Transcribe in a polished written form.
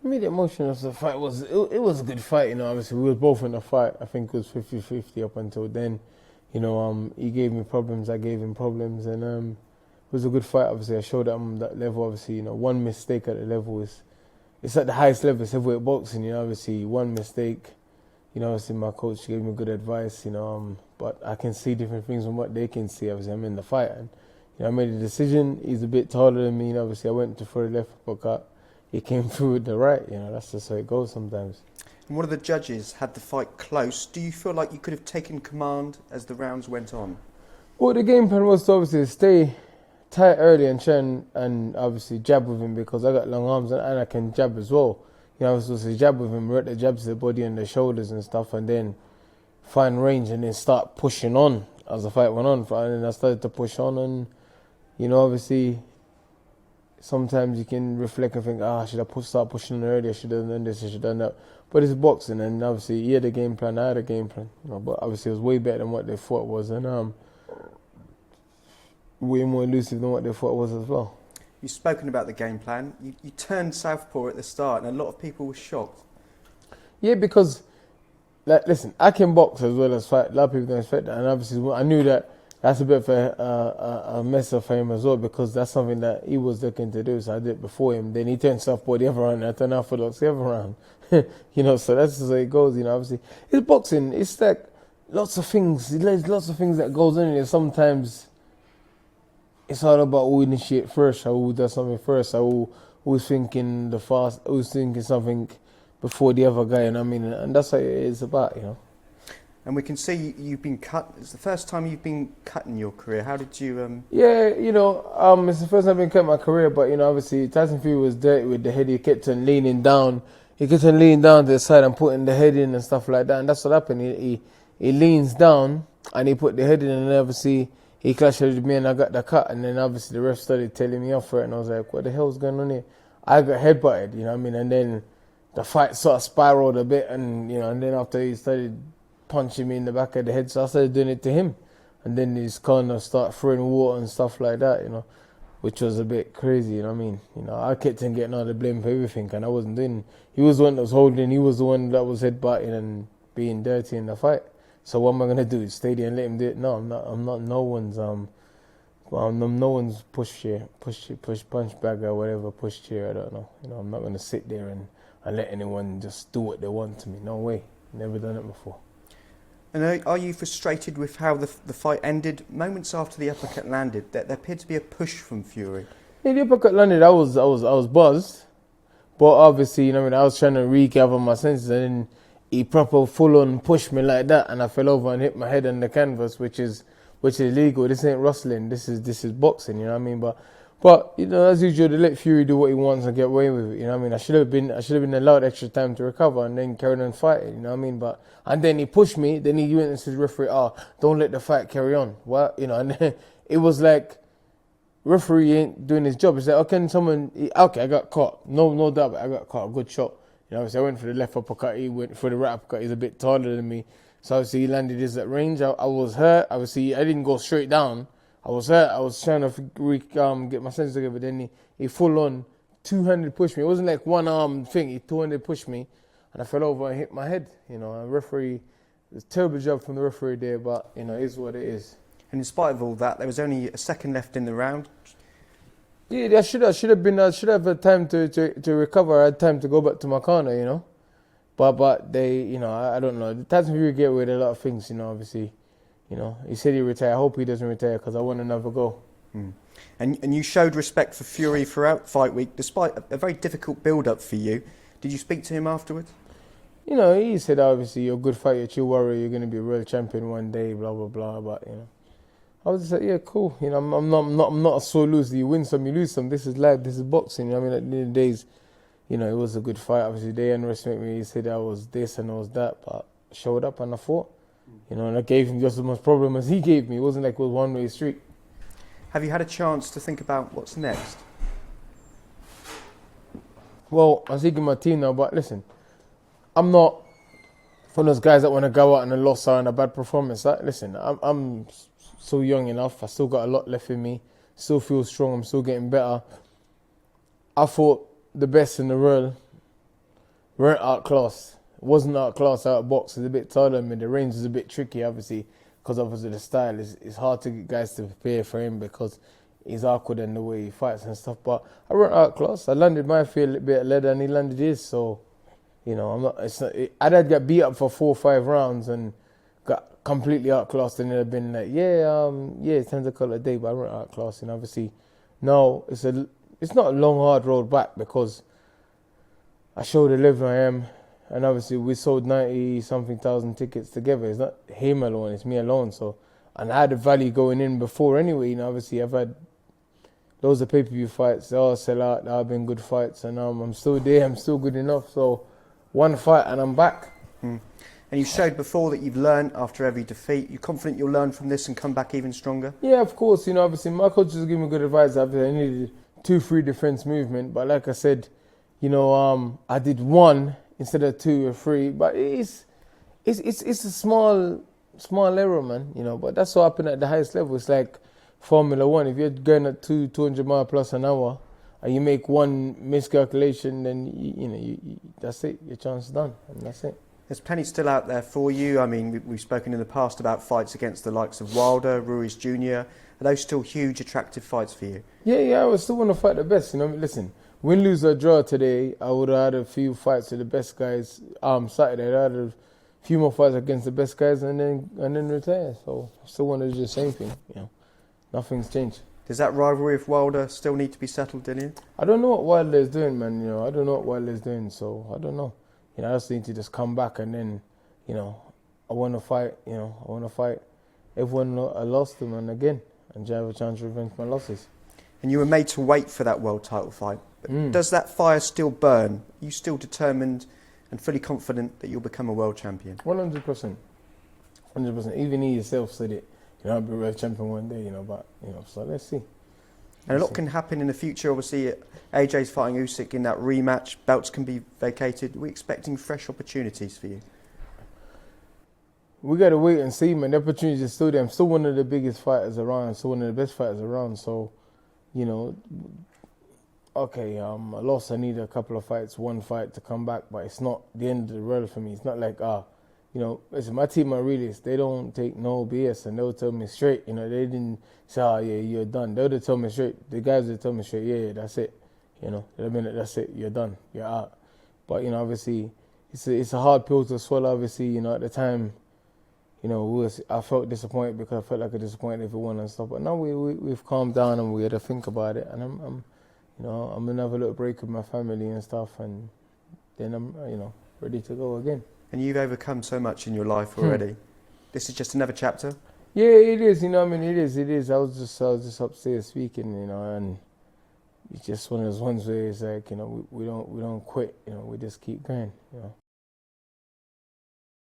Made it emotional as the fight was. It was a good fight, you know. Obviously, we were both in the fight. I think it was 50-50 up until then. You know, he gave me problems, I gave him problems, and it was a good fight. Obviously, I showed him that level. Obviously, you know, one mistake at the level is it's at the highest level. It's heavyweight boxing. You know, obviously, one mistake. You know, obviously, my coach gave me good advice. You know, but I can see different things from what they can see. Obviously, I'm in the fight, and you know, I made a decision. He's a bit taller than me. And obviously, I went to for the left uppercut. He came through with the right. You know, that's just how it goes sometimes. And one of the judges had the fight close. Do you feel like you could have taken command as the rounds went on? Well, the game plan was to obviously stay tight early and try and obviously jab with him because I got long arms and I can jab as well. You know, I was supposed to jab with him, right the jabs to the body and the shoulders and stuff, and then find range and then start pushing on as the fight went on. And then I started to push on, and you know, obviously, sometimes you can reflect and think, I should have start pushing on earlier, I should have done this, I should have done that. But it's boxing, and obviously he had a game plan, I had a game plan. You know, but obviously it was way better than what they thought it was, and way more elusive than what they thought it was as well. You've spoken about the game plan. You turned southpaw at the start, and a lot of people were shocked. Yeah, because, like, listen, I can box as well as fight. A lot of people don't expect that, and obviously I knew that that's a bit of a mess up for him as well, because that's something that he was looking to do. So I did it before him. Then he turned southpaw the other round, and I turned orthodox the other round. You know, so that's just the way it goes. You know, obviously it's boxing. It's like lots of things. There's lots of things that goes in it. Sometimes it's all about who initiate first, or who does something first, or who's thinking the fast, who's thinking something before the other guy. You know what I mean? And that's what it is about. You know. And we can see you've been cut. It's the first time you've been cut in your career. How did you... Yeah, you know, it's the first time I've been cut in my career, but, you know, obviously Tyson Fury was dirty with the head. He kept on leaning down. He kept on leaning down to the side and putting the head in and stuff like that. And that's what happened. He leans down and he put the head in, and obviously he clashed with me and I got the cut. And then obviously the ref started telling me off for it, and I was like, what the hell's going on here? I got headbutted, you know what I mean? And then the fight sort of spiraled a bit, and, you know, and then after he started punching me in the back of the head, so I started doing it to him, and then he's kind of start throwing water and stuff like that, you know, which was a bit crazy, you know what I mean? You know, I kept on getting all the blame for everything, and I wasn't doing. He was the one that was holding. He was the one that was headbutting and being dirty in the fight. So what am I gonna do? Stay there and let him do it? No, I'm not. I'm not. No one's no one's push punch bag or whatever, push chair. I don't know. You know, I'm not gonna sit there and let anyone just do what they want to me. No way. Never done it before. And are you frustrated with how the fight ended? Moments after the uppercut landed, there appeared to be a push from Fury. Yeah, the uppercut landed. I was buzzed, but obviously, you know, I was trying to regather my senses, and then he proper full on pushed me like that, and I fell over and hit my head on the canvas, which is illegal. This ain't wrestling. This is boxing. You know what I mean? But you know, as usual, they let Fury do what he wants and get away with it. You know what I mean? I should have been allowed extra time to recover and then carry on fighting. You know what I mean? And then he pushed me. Then he went and said, "Referee, don't let the fight carry on." Well, you know, and then it was like, referee ain't doing his job. It's like, okay, I got caught. No doubt, I got caught. A good shot. You know, so I went for the left uppercut. He went for the right uppercut. He's a bit taller than me, so obviously he landed his at range. I was hurt. Obviously, I didn't go straight down. I was hurt. I was trying to get my senses together. Then he full on two-handed pushed me. It wasn't like one arm thing. He two-handed pushed me, and I fell over and hit my head. You know, a referee. It's a terrible job from the referee there, but you know, it is what it is. And in spite of all that, there was only a second left in the round. Yeah, I should have had time to recover. I had time to go back to my corner. You know, but they, you know, I don't know. The Tyson Fury get away with a lot of things. You know, obviously. You know, he said he'd retire. I hope he doesn't retire because I want another go. Mm. And you showed respect for Fury throughout fight week, despite a very difficult build-up for you. Did you speak to him afterwards? You know, he said, obviously, you're a good fighter, you're a warrior, you're going to be a world champion one day, blah, blah, blah. But, you know, I was just like, yeah, cool. You know, I'm not a sore loser. You win some, you lose some. This is life, this is boxing. You know, I mean, at the end of the days, you know, it was a good fight. Obviously, they underestimated me. He said I was this and I was that, but I showed up and I fought. You know, and I gave him just as much problem as he gave me. It wasn't like it was one-way street. Have you had a chance to think about what's next? Well, I'm thinking my team now, but listen, I'm not one of those guys that want to go out and a loss or in a bad performance. Listen, I'm so young enough. I still got a lot left in me. Still feel strong. I'm still getting better. I fought the best in the world weren't outclassed. It wasn't outclassed, outboxed. It's a bit taller than me. The range is a bit tricky, obviously, because obviously the style it's hard to get guys to prepare for him because he's awkward in the way he fights and stuff. But I weren't outclassed. I landed my field a bit later than he landed his, so you know, I'm not. It's not. I'd had got beat up for 4 or 5 rounds and got completely outclassed, and it'd have been like, it's time to call it a day. But I weren't outclassed, and obviously, no, it's not a long hard road back because I showed the level I am, and obviously we sold 90-something thousand tickets together. It's not him alone, it's me alone. So, and I had the value going in before anyway. You know, obviously I've had loads of pay-per-view fights. They all sell out. They all been good fights, and I'm still there. I'm still good enough. So. One fight and I'm back. And you showed before that you've learned after every defeat. You're confident you'll learn from this and come back even stronger? Yeah, of course. You know, obviously my coach has given me good advice. Obviously, I needed 2-3 defense movement, but like I said, you know, I did 1 instead of 2 or 3. But it's a small error, man. You know, but that's what happened at the highest level. It's like Formula 1. If you're going at 200 miles plus an hour, and you make 1 miscalculation, then you know that's it. Your chance is done, and that's it. There's plenty still out there for you. I mean, we've spoken in the past about fights against the likes of Wilder, Ruiz Jr. Are those still huge, attractive fights for you? Yeah. I would still want to fight the best. You know, listen, win, lose or draw today, I would have had a few fights with the best guys. Saturday, I had a few more fights against the best guys, and then retire. So I still want to do the same thing. You know, nothing's changed. Does that rivalry with Wilder still need to be settled, Dillian? I don't know what Wilder is doing, man. You know, I don't know what Wilder is doing, so I don't know. You know, I just need to just come back and then, you know, I want to fight. You know, I want to fight everyone I lost them and again, and have a chance to revenge my losses. And you were made to wait for that world title fight. But does that fire still burn? Are you still determined and fully confident that you'll become a world champion? 100%. 100%. Even he himself said it. You know, I'll be world champion one day, you know, but, you know, so let's see. And a lot can happen in the future. Obviously, AJ's fighting Usyk in that rematch. Belts can be vacated. Are we expecting fresh opportunities for you? We got to wait and see, man. The opportunities are still there. I'm still one of the biggest fighters around. Still one of the best fighters around. So, you know, okay, I lost. I need a couple of fights, 1 fight to come back, but it's not the end of the world for me. It's not like, you know, listen, my team are realists. They don't take no BS, and they'll tell me straight. You know, they didn't say, you're done. They'll just tell me straight. The guys will tell me straight, yeah, that's it. You know, in a minute, that's it. You're done. You're out. But, you know, obviously, it's a hard pill to swallow. Obviously, you know, at the time, you know, I felt disappointed because I felt like I disappointed everyone and stuff. But now we've calmed down and we had to think about it. And I'm gonna have a little break with my family and stuff, and then I'm, you know, ready to go again. And you've overcome so much in your life already. This is just another chapter? Yeah, it is. You know, I mean, it is. I was just upstairs speaking, you know, and it's just one of those ones where it's like, you know, we don't quit. You know, we just keep going. You know.